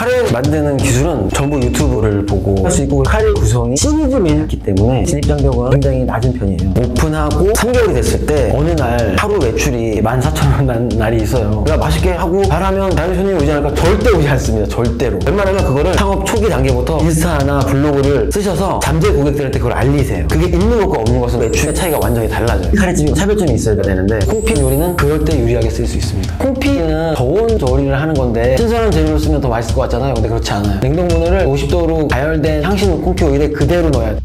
카레 만드는 기술은 전부 유튜브를 보고 할 수 있고, 카레 구성이 시리즈 메뉴였기 때문에 진입장벽은 굉장히 낮은 편이에요. 오픈하고 3개월이 됐을 때 어느 날 하루 매출이 14,000원 난 날이 있어요. 내가 맛있게 하고 잘하면 다른 손님이 오지 않을까? 절대 오지 않습니다. 절대로. 웬만하면 그거를 창업 초기 단계부터 인스타나 블로그를 쓰셔서 잠재 고객들한테 그걸 알리세요. 그게 있는 것과 없는 것은 매출의 차이가 완전히 달라져요. 카레집이 차별점이 있어야 되는데, 콩피 요리는 그럴 때 유리하게 쓸 수 있습니다. 콩피는 저온 조리를 하는 건데 신선한 재료를 쓰면 더 맛있을 것 같잖아요. 근데 그렇지 않아요. 냉동분해를 50도로 가열된 향신 콩피 오일에 그대로 넣어야 돼요.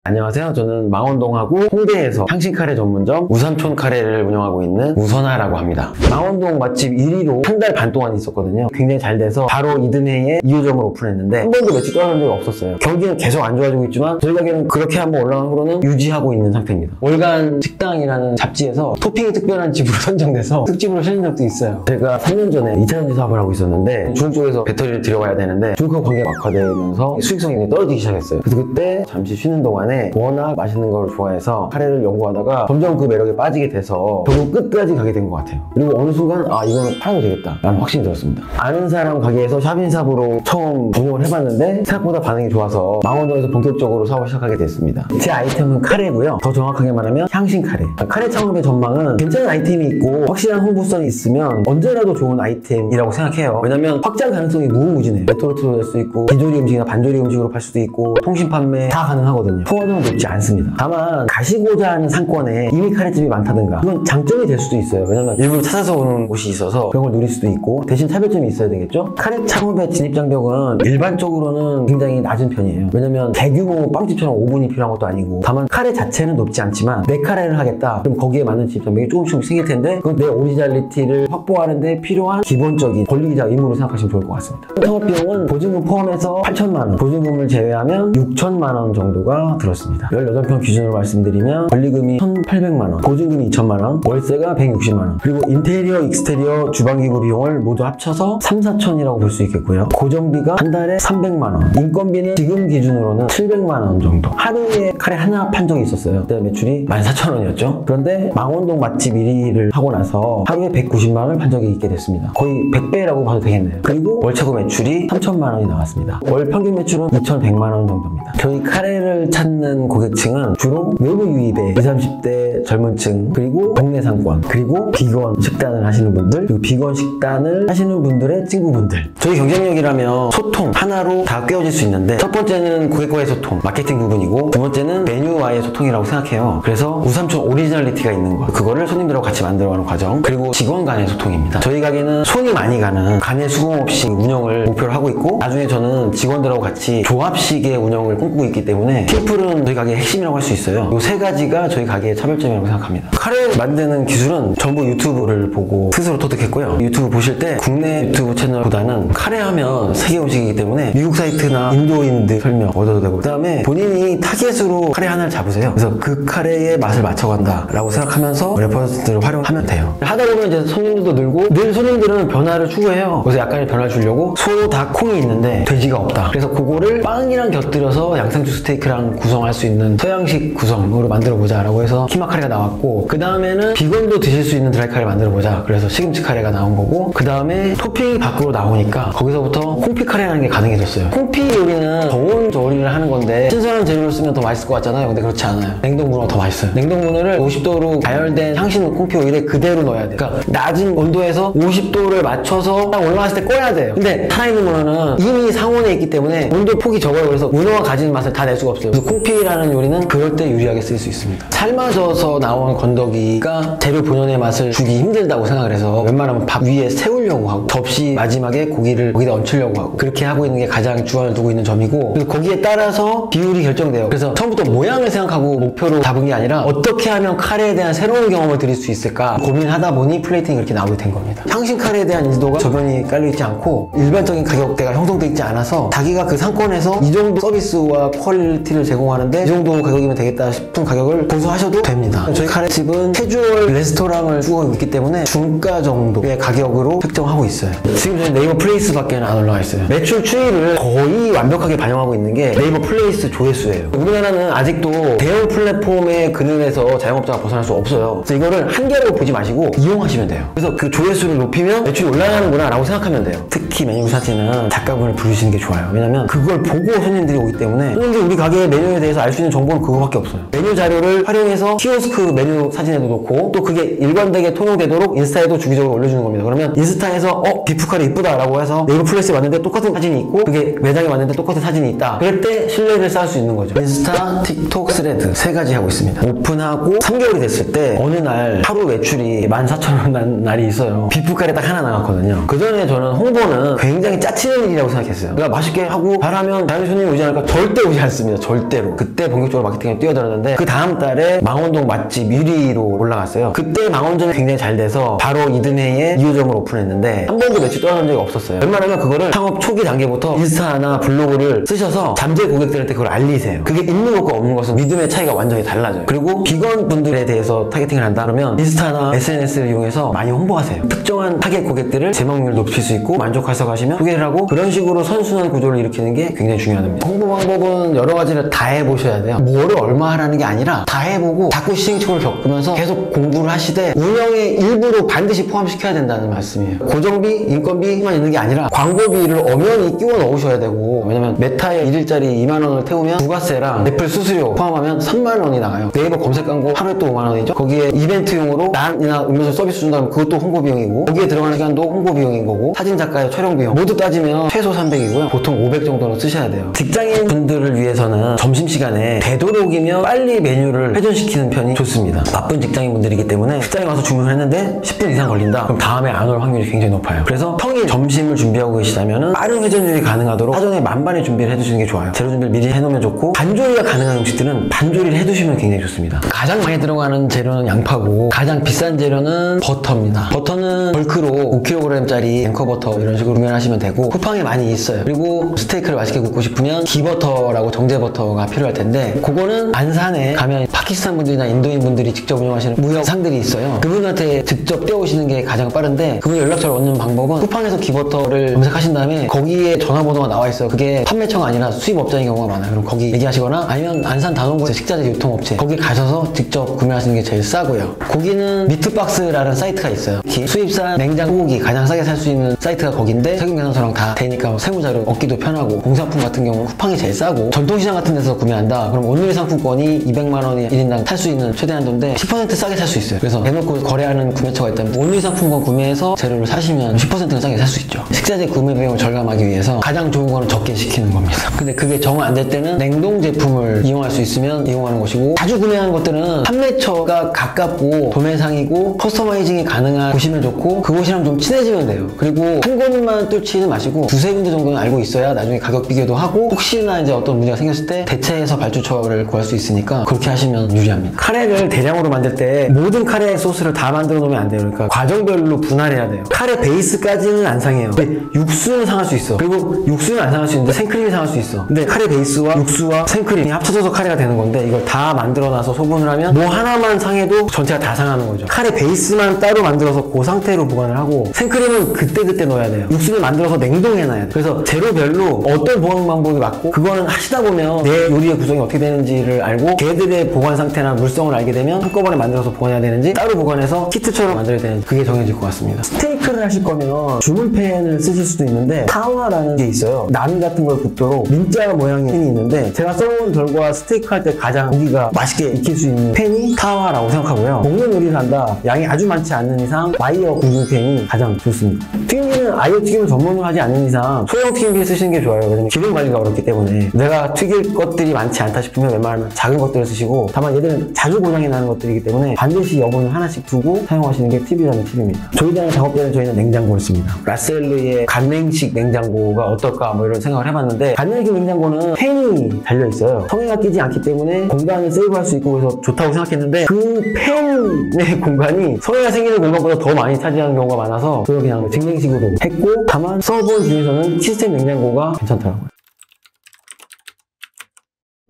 안녕하세요. 저는 망원동하고 홍대에서 향신카레 전문점 우삼촌 카레를 운영하고 있는 우선아라고 합니다. 망원동 맛집 1위로 한 달 반 동안 있었거든요. 굉장히 잘 돼서 바로 이듬해에 2호점을 오픈했는데 한 번도 매출 떨어진 적이 없었어요. 경기는 계속 안 좋아지고 있지만 저희 가게는 그렇게 한번 올라간 후로는 유지하고 있는 상태입니다. 월간 식당이라는 잡지에서 토핑이 특별한 집으로 선정돼서 특집으로 실린 적도 있어요. 제가 3년 전에 2차전지 사업을 하고 있었는데 중국 쪽에서 배터리를 들여와야 되는데 중국과 관계가 악화되면서 수익성이 떨어지기 시작했어요. 그래서 그때 잠시 쉬는 동안에 워낙 맛있는 걸 좋아해서 카레를 연구하다가 점점 그 매력에 빠지게 돼서 결국 끝까지 가게 된 것 같아요. 그리고 어느 순간 이거는 팔아도 되겠다 라는 확신이 들었습니다. 아는 사람 가게에서 샵인샵으로 처음 운영을 해봤는데 생각보다 반응이 좋아서 망원동에서 본격적으로 사업을 시작하게 됐습니다. 제 아이템은 카레고요. 더 정확하게 말하면 향신 카레. 카레 창업의 전망은 괜찮은 아이템이 있고 확실한 홍보성이 있으면 언제라도 좋은 아이템이라고 생각해요. 왜냐면 확장 가능성이 무궁무진해요. 레토르트로 될 수 있고 비조리 음식이나 반조리 음식으로 팔 수도 있고 통신 판매 다 가능하거든요. 포화도는 높지 않습니다. 다만 가시고자 하는 상권에 이미 카레집이 많다든가 그건 장점이 될 수도 있어요. 왜냐면 일부러 찾아서 오는 곳이 있어서 그런 걸 누릴 수도 있고 대신 차별점이 있어야 되겠죠. 카레 창업의 진입장벽은 일반적으로는 굉장히 낮은 편이에요. 왜냐면 대규모 빵집처럼 오븐이 필요한 것도 아니고, 다만 카레 자체는 높지 않지만 내 카레를 하겠다 그럼 거기에 맞는 진입장벽이 조금씩 생길 텐데 그건 내 오리지널리티를 확보하는 데 필요한 기본적인 권리기자 의무로 생각하시면 좋을 것 같습니다. 창업 비용은 보증금 포함해서 8천만 원, 보증금을 제외하면 6천만 원 정도가 들었습니다. 18평 기준으로 말씀드리면 권리금이 1,800만 원, 보증금이 2천만 원, 월세가 160만 원, 그리고 인테리어, 익스테리어, 주방기구 비용을 모두 합쳐서 3, 4천이라고 볼 수 있겠고요. 고정비가 한 달에 300만 원, 인건비는 지금 기준으로는 700만 원 정도. 하루에 카레 하나 판 적이 있었어요. 그때 매출이 14,000원이었죠. 그런데 망원동 맛집 1위를 하고 나서 하루에 190만 원을 판 적이 있게 됐습니다. 거의 100배라고 봐도 되겠네요. 그리고 월차고 매출이 3천만 원이 나왔습니다. 월 평균 매출은 2,100만 원 정도입니다. 저희 카레를 찾는 고객층은 주로 외부 유입의 20, 30대 젊은 층, 그리고 동네 상권, 그리고 비건 식단을 하시는 분들, 그리고 비건 식단을 하시는 분들의 친구분들. 저희 경쟁력이라면 소통 하나로 다 꿰어질 수 있는데, 첫 번째는 고객과의 소통, 마케팅 부분이고, 두 번째는 메뉴와의 소통이라고 생각해요. 그래서 우삼촌 오리지널리티가 있는 것, 그거를 손님들하고 같이 만들어가는 과정, 그리고 직원 간의 소통입니다. 저희 가게는 손이 많이 가는 간의 수공 없이 운영을 목표로 하고 있고, 나중에 저는 직원들하고 같이 조합식의 운영을 꿈꾸고 있기 때문에 팀플은 저희 가게의 핵심이라고 할 수 있어요. 이 세 가지가 저희 가게의 차별점이라고 생각합니다. 카레 만드는 기술은 전부 유튜브를 보고 스스로 터득했고요. 유튜브 보실 때 국내 유튜브 채널보다는 카레하면 세계 음식이기 때문에 미국 사이트나 인도인들 설명 얻어도 되고, 그 다음에 본인이 타겟으로 카레 하나를 잡으세요. 그래서 그 카레의 맛을 맞춰간다 라고 생각하면서 레퍼런스를 활용하면 돼요. 하다 보면 이제 손님들도 늘고, 늘 손님들은 변화를 추구해요. 그래서 약간의 변화를 주려고 소, 닭, 콩이 있는데 돼지가 없다. 그래서 그거를 빵이랑 곁들여서 양상추 스테이크랑 구성할 수 있는 서양식 구성으로 만들어보자 라고 해서 키마 카레가 나왔고, 그 다음에는 비건도 드실 수 있는 드라이 카레 만들어보자 그래서 시금치 카레가 나온 거고, 그 다음에 토핑이 밖으로 나오니까 거기서부터 콩피 카레라는 게 가능해졌어요. 콩피 요리는 저온 조리를 하는 건데 신선한 재료를 쓰면 더 맛있을 것 같잖아요. 근데 그렇지 않아요. 냉동분해가 더 맛있어요. 냉동분해를 50도로 가열된 향신 콩피 오일에 그대로 넣어야 돼요. 그러니까 낮은 온도에서 50도를 맞춰서 딱 올라갔을 때 꺼야 돼요. 근데 살아있는 문어는 이미 상온에 있기 때문에 온도 폭이 적어요. 그래서 문어가 가지는 맛을 다 낼 수가 없어요. 그래서 콩피라는 요리는 그럴 때 유리하게 쓸 수 있습니다. 삶아져서 나온 건더기가 재료 본연의 맛을 주기 힘들다고 생각을 해서 웬만하면 밥 위에 세우려고 하고, 접시 마지막에 고기를 거기다 얹히려고 하고, 그렇게 하고 있는 게 가장 주안을 두고 있는 점이고, 그래서 거기에 따라서 비율이 결정돼요. 그래서 처음부터 모양을 생각하고 목표로 잡은 게 아니라 어떻게 하면 카레에 대한 새로운 경험을 드릴 수 있을까 고민하다 보니 플레이팅이 그렇게 나오게 된 겁니다. 향신 카레에 대한 인지도가 저변이 깔려있지 않고 일반적인 가격대가 형성되어 있지 않아서 자기가 그 상권에서 이 정도 서비스와 퀄리티를 제공하는 하는데 이 정도 가격이면 되겠다 싶은 가격을 고수하셔도 됩니다. 저희 카레집은 캐주얼 레스토랑을 추구하고 있기 때문에 중가 정도의 가격으로 책정하고 있어요. 지금 저희 네이버 플레이스밖에 안 올라가 있어요. 매출 추이를 거의 완벽하게 반영하고 있는 게 네이버 플레이스 조회수예요. 우리나라는 아직도 대형 플랫폼의 그늘에서 자영업자가 벗어날 수 없어요. 그래서 이거를 한계라고 보지 마시고 이용하시면 돼요. 그래서 그 조회수를 높이면 매출이 올라가는구나 라고 생각하면 돼요. 특히 메뉴 사진은 작가분을 부르시는 게 좋아요. 왜냐면 그걸 보고 손님들이 오기 때문에 손님들이 우리 가게의 메뉴에 대해서 알 수 있는 정보는 그거밖에 없어요. 메뉴 자료를 활용해서 키오스크 메뉴 사진에도 놓고 또 그게 일관되게 통용되도록 인스타에도 주기적으로 올려주는 겁니다. 그러면 인스타에서 비프카레 이쁘다 라고 해서 네이버 플레이스에 왔는데 똑같은 사진이 있고 그게 매장에 왔는데 똑같은 사진이 있다. 그럴 때 신뢰를 쌓을 수 있는 거죠. 인스타, 틱톡, 스레드 3가지 하고 있습니다. 오픈하고 3개월이 됐을 때 어느 날 하루 매출이 14,000원 난 날이 있어요. 비프카레 딱 하나 나갔거든요. 그 전에 저는 홍보는 굉장히 짜치는 일이라고 생각했어요. 그러니까 맛있게 하고 잘하면 다른 손님이 오지 않을까? 절대 오지 않습니다. 절대로. 그때 본격적으로 마케팅에 뛰어들었는데 그 다음 달에 망원동 맛집 1위로 올라갔어요. 그때 망원점이 굉장히 잘 돼서 바로 이듬해에 2호점을 오픈했는데 한 번도 매출 떨어진 적이 없었어요. 웬만하면 그거를 창업 초기 단계부터 인스타나 블로그를 쓰셔서 잠재 고객들한테 그걸 알리세요. 그게 있는 것과 없는 것은 믿음의 차이가 완전히 달라져요. 그리고 비건 분들에 대해서 타겟팅을 한다 그러면 인스타나 SNS를 이용해서 많이 홍보하세요. 특정한 타겟 고객들을 제목률을 높일 수 있고 만족해서 가시면 소개를 하고 그런 식으로 선순환 구조를 일으키는 게 굉장히 중요합니다. 홍보 방법은 여러 가지를 다 해보셔야 돼요. 뭐를 얼마 하라는 게 아니라 다 해보고 자꾸 시행착오를 겪으면서 계속 공부를 하시되 운영의 일부로 반드시 포함시켜야 된다는 말씀이에요. 고정비, 인건비만 있는 게 아니라 광고비를 엄연히 끼워 넣으셔야 되고 왜냐면 메타에 1일짜리 2만원을 태우면 부가세랑 애플 수수료 포함하면 3만원이 나가요. 네이버 검색 광고 하루에 또 5만원이죠. 거기에 이벤트용으로 난이나 음료수 서비스 준다면 그것도 홍보 비용이고 거기에 들어가는 시간도 홍보 비용인 거고 사진 작가의 촬영 비용 모두 따지면 최소 300이고요. 보통 500 정도는 쓰셔야 돼요. 직장인 분들을 위해서는 점심시간에 되도록이면 빨리 메뉴를 회전시키는 편이 좋습니다. 바쁜 직장인 분들이기 때문에 직장에 와서 주문을 했는데 10분 이상 걸린다? 그럼 다음에 안 올 확률이 굉장히 높아요. 그래서 평일 점심을 준비하고 계시다면 빠른 회전율이 가능하도록 사전에 만반의 준비를 해두시는 게 좋아요. 재료 준비를 미리 해놓으면 좋고 반조리가 가능한 음식들은 반조리를 해두시면 굉장히 좋습니다. 가장 많이 들어가는 재료는 양파고 가장 비싼 재료는 버터입니다. 버터는 벌크로 5kg짜리 앵커버터 이런 식으로 구매하시면 되고 쿠팡에 많이 있어요. 그리고 스테이크를 맛있게 굽고 싶으면 기버터라고 정제버터가 필요할 텐데 그거는 안산에 가면 파키스탄 분들이나 인도인 분들이 직접 운영하시는 무역상들이 있어요. 그분한테 직접 떼오시는 게 가장 빠른데 그분 연락처를 얻는 방법은 쿠팡에서 기버터를 검색하신 다음에 거기에 전화번호가 나와 있어요. 그게 판매처가 아니라 수입업자인 경우가 많아요. 그럼 거기 얘기하시거나 아니면 안산 단원구 식자재 유통업체 거기 가셔서 직접 구매하시는 게 제일 싸고요. 고기는 미트박스라는 사이트가 있어요. 수입산 냉장 소고기 가장 싸게 살 수 있는 사이트가 거긴데 세금계산서랑 다 되니까 세무자료 얻기도 편하고 공산품 같은 경우는 쿠팡이 제일 싸고 전통시장 같은 데서 구매한다 그럼 오늘의 상품권이 200만원이 1인당 탈 수 있는 최대 한도인데 10% 싸게 살 수 있어요. 그래서 대놓고 거래하는 구매처가 있다면 오늘의 상품권 구매해서 재료를 사시면 10%는 싸게 살 수 있죠. 식자재 구매 비용을 절감하기 위해서 가장 좋은 거는 적게 시키는 겁니다. 근데 그게 정 안 될 때는 냉동 제품을 이용할 수 있으면 이용하는 것이고 자주 구매하는 것들은 판매처가 가깝고 도매상이고 커스터마이징이 가능한 곳이면 좋고 그곳이랑 좀 친해지면 돼요. 그리고 한 곳만 뚫지는 마시고 두세 군데 정도는 알고 있어야 나중에 가격 비교도 하고 혹시나 이제 어떤 문제가 생겼을 때 대체해서 발주처를 구할 수 있으니까 그렇게 하시면 유리합니다. 카레를 대량으로 만들 때 모든 카레 소스를 다 만들어 놓으면 안 돼요. 그러니까 과정별로 분할해야 돼요. 카레 베이스까지는 안 상해요. 근데 육수는 상할 수 있어. 그리고 육수는 안 상할 수 있는데 생크림이 상할 수 있어. 근데 카레 베이스와 육수와 생크림이 합쳐져서 카레가 되는 건데 이걸 다 만들어 놔서 소분을 하면 뭐 하나만 상해도 전체가 다 상하는 거죠. 카레 베이스만 따로 만들어서 그 상태로 보관을 하고 생크림은 그때그때 넣어야 돼요. 육수를 만들어서 냉동해놔야 돼요. 그래서 재료별로 어떤 보관 방법이 맞고 그거는 하시다 보면 내 요리의 구성이 어떻게 되는지를 알고 걔들의 보관 상태나 물성을 알게 되면 한꺼번에 만들어서 보관해야 되는지 따로 보관해서 키트처럼 만들어야 되는지 그게 정해질 것 같습니다. 스테이크를 하실 거면 주문팬을 쓰실 수도 있는데 타와라는 게 있어요. 난 같은 걸 굽도록 민자 모양의 팬이 있는데 제가 써본 결과 스테이크 할 때 가장 고기가 맛있게 익힐 수 있는 팬이 타와라고 생각하고요. 먹는 요리를 한다. 양이 아주 많지 않는 이상 와이어 굽는 팬이 가장 좋습니다. 튀김기는 아예 튀김을 전문으로 하지 않는 이상 소형 튀김기 쓰시는 게 좋아요. 왜냐면 기름 관리가 어렵기 때문에 내가 튀길 것들이 많지 않다 싶으면 웬만하면 작은 것들을 쓰시고 다만 얘들은 자주 고장이 나는 것들이기 때문에 반드시 여분을 하나씩 두고 사용하시는 게 팁이라는 팁입니다. 저희 단의 작업대는 저희는 냉장고를 씁니다. 라셀르의 간냉식 냉장고가 어떨까 뭐 이런 생각을 해봤는데 간냉식 냉장고는 팬이 달려있어요. 성에가 끼지 않기 때문에 공간을 세이브할 수 있고 그래서 좋다고 생각했는데 그 팬의 공간이 성에가 생기는 공간보다 더 많이 차지하는 경우가 많아서 그걸 그냥 직냉식으로 했고 다만 써본 중에서는 시스템 냉장고가 괜찮더라고요.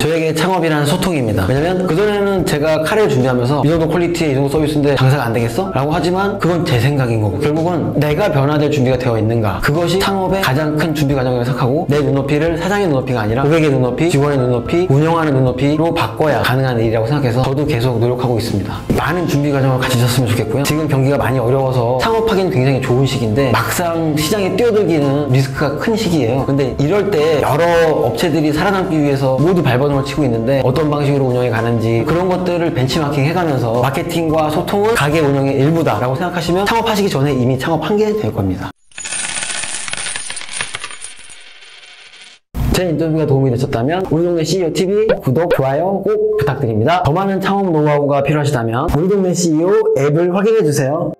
저에게 창업이라는 소통입니다. 왜냐면 그전에는 제가 카레를 준비하면서 이 정도 퀄리티에 이 정도 서비스인데 장사가 안 되겠어? 라고 하지만 그건 제 생각인 거고, 결국은 내가 변화될 준비가 되어 있는가, 그것이 창업의 가장 큰 준비 과정이라고 생각하고, 내 눈높이를 사장의 눈높이가 아니라 고객의 눈높이, 직원의 눈높이, 운영하는 눈높이로 바꿔야 가능한 일이라고 생각해서 저도 계속 노력하고 있습니다. 많은 준비 과정을 같이 있었으면 좋겠고요. 지금 경기가 많이 어려워서 창업하기는 굉장히 좋은 시기인데 막상 시장에 뛰어들기는 리스크가 큰 시기예요. 근데 이럴 때 여러 업체들이 살아남기 위해서 모두 발버둥을 치고 있는데 어떤 방식으로 운영해 가는지 그런 것들을 벤치마킹 해가면서 마케팅과 소통은 가게 운영의 일부다 라고 생각하시면 창업하시기 전에 이미 창업한 게 될 겁니다. 제 인터뷰가 도움이 되셨다면 우리 동네 CEO TV 구독, 좋아요 꼭 부탁드립니다. 더 많은 창업 노하우가 필요하시다면 우리 동네 CEO 앱을 확인해주세요.